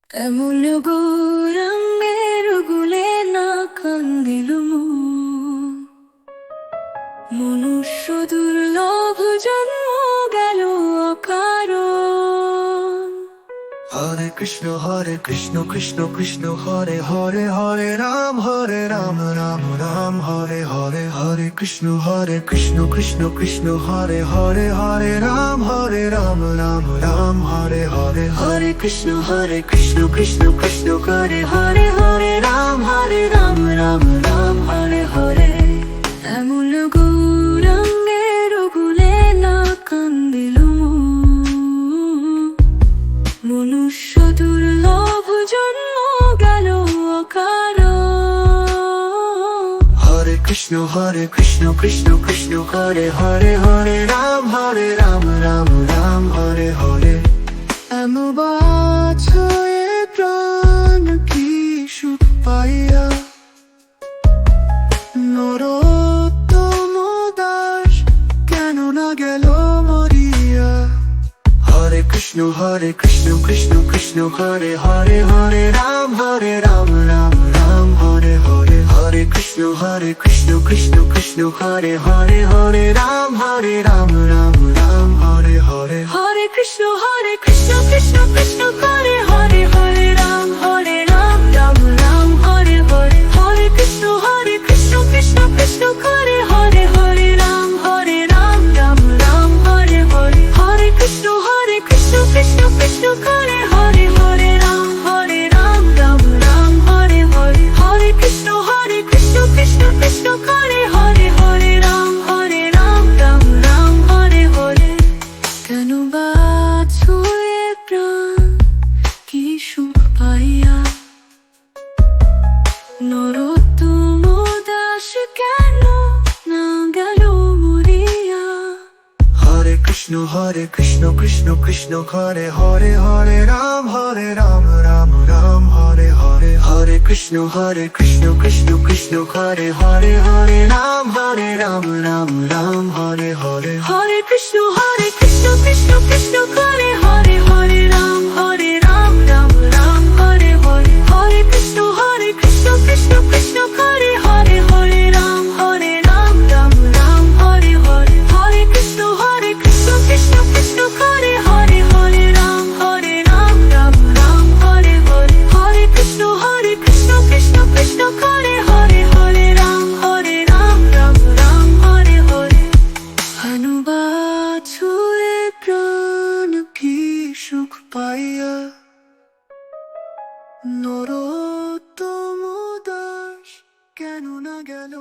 এমন গৌরাঙ্গের গুলে না কান্দিল মনুষ্য দুর্লভ জন্ম গেল অকারণ। হরে কৃষ্ণ কৃষ্ণ কৃষ্ণ হরে হরে হরে রাম রাম রাম হরে হরে হরে কৃষ্ণ কৃষ্ণ কৃষ্ণ হরে হরে হরে রাম রাম রাম হরে হরে হরে কৃষ্ণ কৃষ্ণ কৃষ্ণ করে হরে হরে রাম রাম রাম হরে হরে। এমন গৌরাঙ্গের গুলে না কান্দিল মনুষ্য দুর্লভ জন্ম গেল অকারণ। হরে কৃষ্ণ কৃষ্ণ কৃষ্ণ হরে হরে হরে রাম রাম রাম হরে হরে। এমবাছয়ে প্রাণ কি সুখ পাইয়া নরোত্তম দাস কেন না গেল মরিয়া। হরে কৃষ্ণ কৃষ্ণ কৃষ্ণ হরে হরে হরে রাম রাম রাম হরে হরে হরে কৃষ্ণ কৃষ্ণ কৃষ্ণ হরে হরে হরে রাম রাম রাম হরে হরে হরে কৃষ্ণ কৃষ্ণ কৃষ্ণ করে হরে হরে রাম রাম রাম হরে হরে হরে কৃষ্ণ কৃষ্ণ কৃষ্ণ করে হরে হরে রাম রাম রাম হরে হরে হরে কৃষ্ণ কৃষ্ণ কৃষ্ণ করে হরে হরে রাম রাম রাম হরে হরে হরে কৃষ্ণ কৃষ্ণ কৃষ্ণ করে হরে হরে রাম রাম রাম হরে হরে। কেন বাছুয়ে প্রাণ কি সুখ পাইয়া নরোত্তম দাস কেন না গেল মরিয়া। হরে কৃষ্ণ কৃষ্ণ কৃষ্ণ হরে হরে হরে রাম রাম রাম হরে হরে হরে কৃষ্ণ কৃষ্ণ কৃষ্ণ হরে হরে হরে রাম রাম রাম হরে হরে হরে কৃষ্ণ কৃষ্ণ কৃষ্ণ করে হরে হরে রাম রাম রাম হরে হরে হরে কৃষ্ণ কৃষ্ণ কৃষ্ণ করে হরে হরে রাম রাম রাম হরে হরে হরে কৃষ্ণ কৃষ্ণ কৃষ্ণ করে হরে হরে রাম রাম রাম হরে হরে হরে কৃষ্ণ কৃষ্ণ কৃষ্ণ করে হরে হরে রাম রাম রাম হরে হরে। হনুবাছুয়ে প্রাণ কি সুখ পাইয়া নরোত্তম দাস কেন না গেল